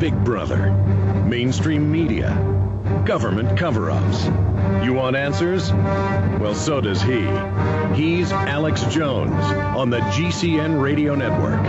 Big Brother, mainstream media, government cover-ups. You want answers? Well, so does he. He's Alex Jones on the GCN Radio Network.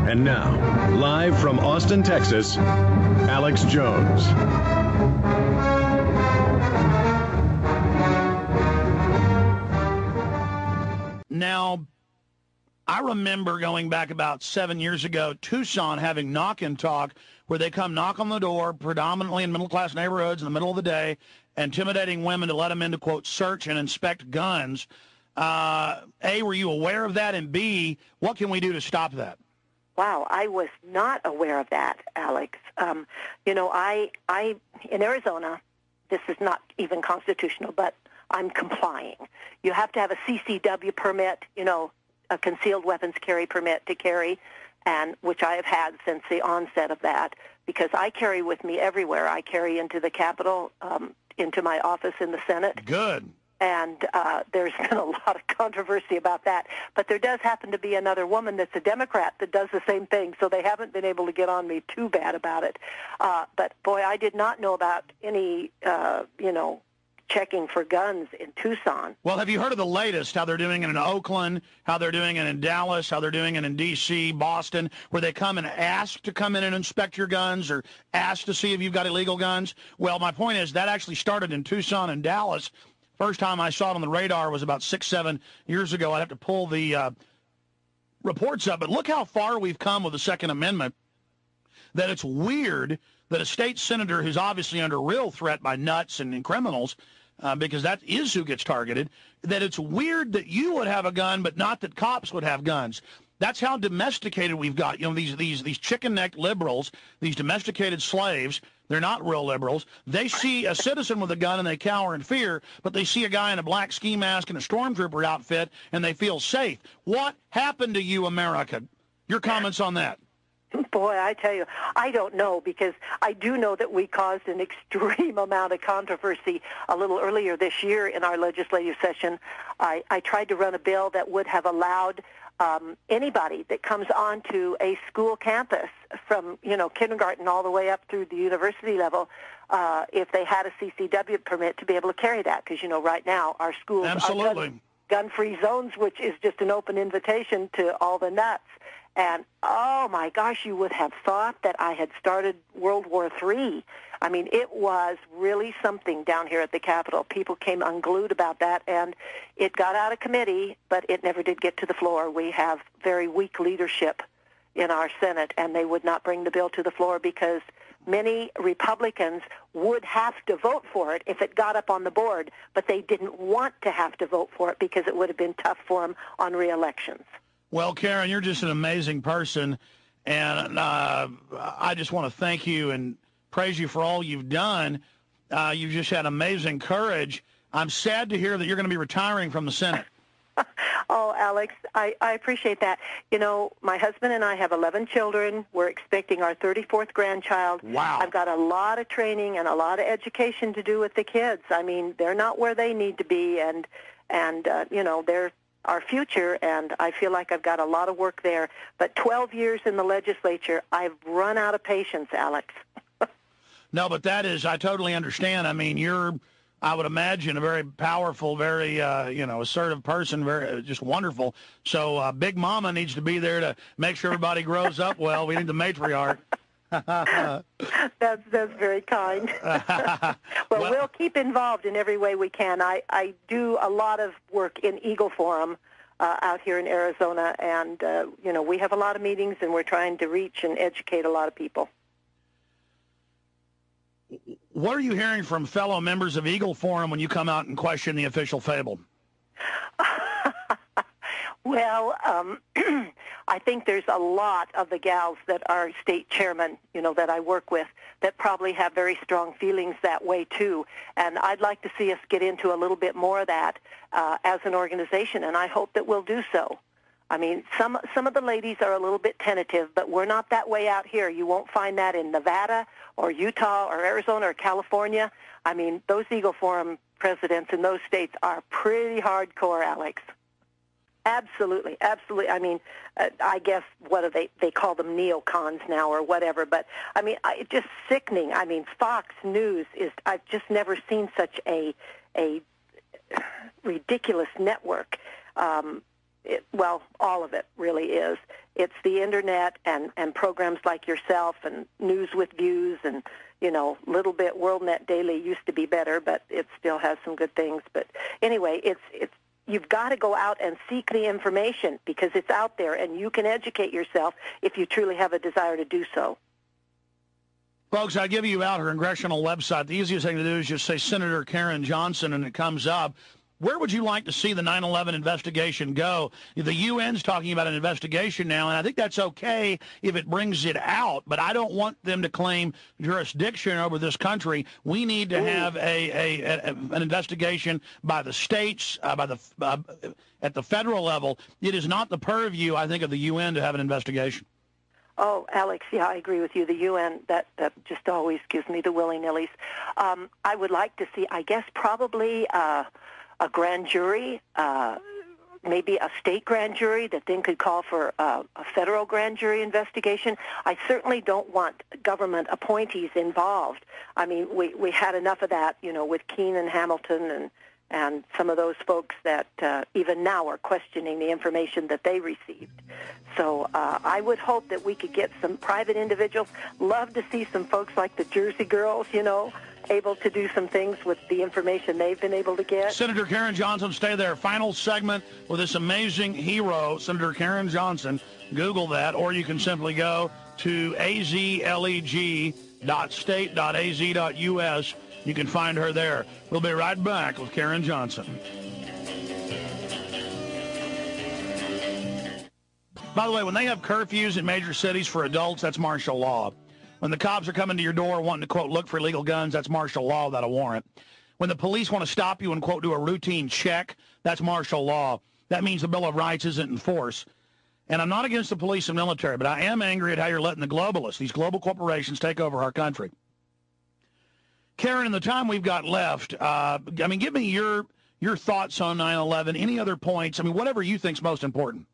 And now, live from Austin, Texas, Alex Jones. Now, I remember going back about 7 years ago, Tucson having knock and talk, where they come knock on the door, predominantly in middle-class neighborhoods in the middle of the day, intimidating women to let them in to, quote, search and inspect guns. A, were you aware of that? And B, what can we do to stop that? Wow, I was not aware of that, Alex. I in Arizona, this is not even constitutional, but I'm complying. You have to have a CCW permit, a concealed weapons carry permit to carry, and which I have had since the onset of that, because I carry with me everywhere. I carry into the Capitol, into my office in the Senate. Good. And there's been a lot of controversy about that. But there does happen to be another woman that's a Democrat that does the same thing, so they haven't been able to get on me too bad about it. But, boy, I did not know about any, checking for guns in Tucson. Well, have you heard of the latest, how they're doing it in Oakland, how they're doing it in Dallas, how they're doing it in D.C., Boston, where they come and ask to come in and inspect your guns or ask to see if you've got illegal guns? Well, my point is that actually started in Tucson and Dallas. First time I saw it on the radar was about 6-7 years ago. I'd have to pull the reports up. But look how far we've come with the Second Amendment, that it's weird that a state senator who's obviously under real threat by nuts and criminals, because that is who gets targeted, that it's weird that you would have a gun, but not that cops would have guns. That's how domesticated we've got. These chicken-necked liberals, these domesticated slaves, they're not real liberals. They see a citizen with a gun and they cower in fear, but they see a guy in a black ski mask and a stormtrooper outfit and they feel safe. What happened to you, America? Your comments on that? Boy, I tell you, I don't know, because I do know that we caused an extreme amount of controversy a little earlier this year in our legislative session. I tried to run a bill that would have allowed anybody that comes onto a school campus from, kindergarten all the way up through the university level, if they had a CCW permit, to be able to carry that. Because, right now our schools are gun-free zones, which is just an open invitation to all the nuts. And, oh, my gosh, you would have thought that I had started World War III. I mean, it was really something down here at the Capitol. People came unglued about that, and it got out of committee, but it never did get to the floor. We have very weak leadership in our Senate, and they would not bring the bill to the floor because many Republicans would have to vote for it if it got up on the board, but they didn't want to have to vote for it because it would have been tough for them on re-elections. Well, Karen, you're just an amazing person, and I just want to thank you and praise you for all you've done. You've just had amazing courage. I'm sad to hear that you're going to be retiring from the Senate. Oh, Alex, I appreciate that. My husband and I have 11 children. We're expecting our 34th grandchild. Wow. I've got a lot of training and a lot of education to do with the kids. I mean, they're not where they need to be, and they're our future, and I feel like I've got a lot of work there. But 12 years in the legislature, I've run out of patience, Alex. No, but that is, I totally understand. I mean, you're, I would imagine, a very powerful, very, assertive person, very, just wonderful. So Big Mama needs to be there to make sure everybody grows up well. We need the matriarch. That's very kind. Well, we'll keep involved in every way we can. I do a lot of work in Eagle Forum out here in Arizona, and we have a lot of meetings, and we're trying to reach and educate a lot of people. What are you hearing from fellow members of Eagle Forum when you come out and question the official fable? Well, I think there's a lot of the gals that are state chairmen, that I work with, that probably have very strong feelings that way too. And I'd like to see us get into a little bit more of that as an organization, and I hope that we'll do so. I mean, some of the ladies are a little bit tentative, but we're not that way out here. You won't find that in Nevada or Utah or Arizona or California. I mean, those Eagle Forum presidents in those states are pretty hardcore, Alex. Absolutely, absolutely. I mean, I guess what are they call them neocons now or whatever. But I mean, it's just sickening. I mean, Fox News is. I've just never seen such a ridiculous network. Well, all of it really is. It's the internet and programs like yourself and News with Views and, you know, little bit WorldNet Daily used to be better, but it still has some good things. But anyway, it's you've got to go out and seek the information because it's out there, and you can educate yourself if you truly have a desire to do so. Folks, I give you out her congressional website. The easiest thing to do is just say Senator Karen Johnson, and it comes up. Where would you like to see the 9/11 investigation go? The UN's talking about an investigation now, and I think that's okay if it brings it out, but I don't want them to claim jurisdiction over this country. We need to have an investigation by the states, at the federal level. It is not the purview, I think, of the UN to have an investigation. Oh, Alex, yeah, I agree with you. The UN, that just always gives me the willy-nillys. I would like to see, I guess, probably a grand jury, maybe a state grand jury that then could call for a federal grand jury investigation. I certainly don't want government appointees involved. I mean, we had enough of that, you know, with Keene and Hamilton and some of those folks that even now are questioning the information that they received. So I would hope that we could get some private individuals. Love to see some folks like the Jersey Girls, you know, able to do some things with the information they've been able to get. Senator Karen Johnson, stay there. Final segment with this amazing hero, Senator Karen Johnson. Google that, or you can simply go to azleg.state.az.us. You can find her there. We'll be right back with Karen Johnson. By the way, when they have curfews in major cities for adults, that's martial law. When the cops are coming to your door wanting to, quote, look for illegal guns, that's martial law without a warrant. When the police want to stop you and, quote, do a routine check, that's martial law. That means the Bill of Rights isn't in force. And I'm not against the police and military, but I am angry at how you're letting the globalists, these global corporations, take over our country. Karen, in the time we've got left, I mean, give me your thoughts on 9/11, any other points, I mean, whatever you think's most important.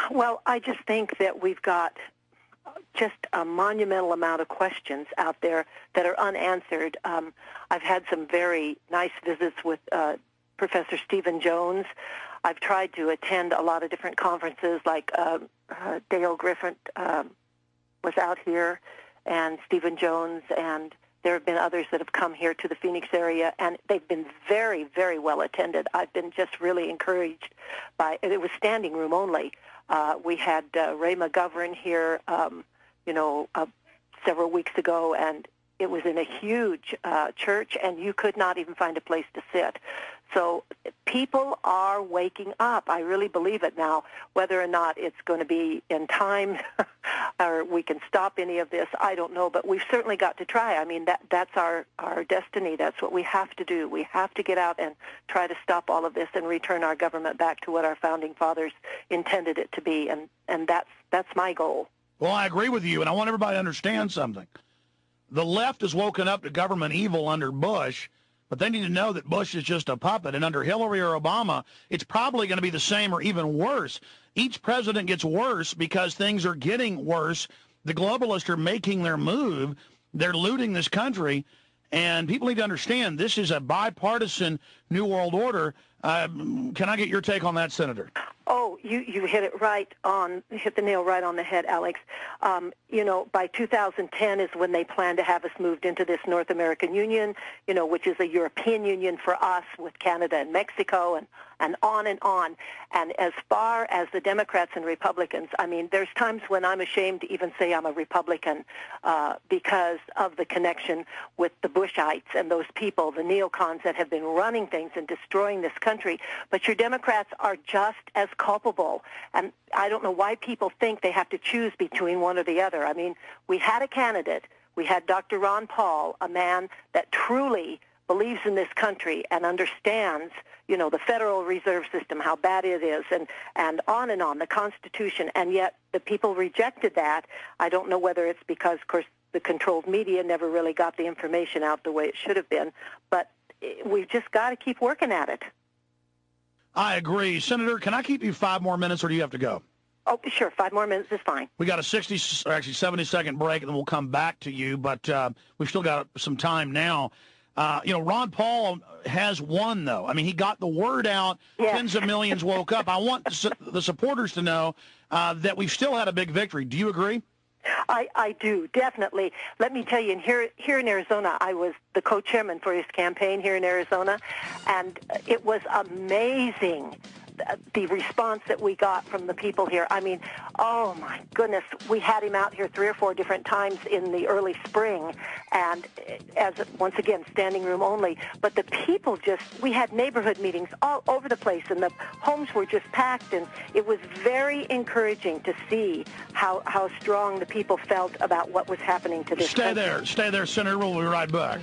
Well, I just think that we've got just a monumental amount of questions out there that are unanswered. I've had some very nice visits with Professor Stephen Jones. I've tried to attend a lot of different conferences, like Dale Griffin was out here, and Stephen Jones, and there have been others that have come here to the Phoenix area, and they've been very, very well attended. I've been just really encouraged by it. It was standing room only. We had Ray McGovern here, several weeks ago, and it was in a huge church, and you could not even find a place to sit. So people are waking up. I really believe it now. Whether or not it's going to be in time or we can stop any of this, I don't know, but we've certainly got to try. I mean, that's our destiny. That's what we have to do. We have to get out and try to stop all of this and return our government back to what our founding fathers intended it to be, and that's my goal. Well, I agree with you, and I want everybody to understand something. The left has woken up to government evil under Bush, but they need to know that Bush is just a puppet, and under Hillary or Obama, it's probably going to be the same or even worse. Each president gets worse because things are getting worse. The globalists are making their move. They're looting this country, and people need to understand this is a bipartisan New World Order. Can I get your take on that, Senator? Oh, you hit the nail right on the head, Alex. By 2010 is when they plan to have us moved into this North American Union, which is a European Union for us with Canada and Mexico and on and on. And as far as the Democrats and Republicans, I mean, there's times when I'm ashamed to even say I'm a Republican because of the connection with the Bushites and those people, the neocons that have been running things and destroying this country. But your Democrats are just as culpable. And I don't know why people think they have to choose between one or the other. I mean, we had a candidate. We had Dr. Ron Paul, a man that truly believes in this country and understands, the Federal Reserve System, how bad it is, and on, the Constitution, and yet the people rejected that. I don't know whether it's because, of course, the controlled media never really got the information out the way it should have been, but we've just got to keep working at it. I agree. Senator, can I keep you 5 more minutes, or do you have to go? Oh, sure. 5 more minutes is fine. We got a 70-second break, and then we'll come back to you, but we've still got some time now. Ron Paul has won, though. I mean, he got the word out. Yes. Tens of millions woke up. I want the supporters to know that we've still had a big victory. Do you agree? I do, definitely. Let me tell you, here in Arizona, I was the co-chairman for his campaign here in Arizona, and it was amazing, the response that we got from the people here. I mean, oh my goodness, we had him out here 3 or 4 different times in the early spring, and as, once again, standing room only. But the people we had neighborhood meetings all over the place, and the homes were just packed, and it was very encouraging to see how strong the people felt about what was happening to this country. Stay there, Senator. We'll be right back.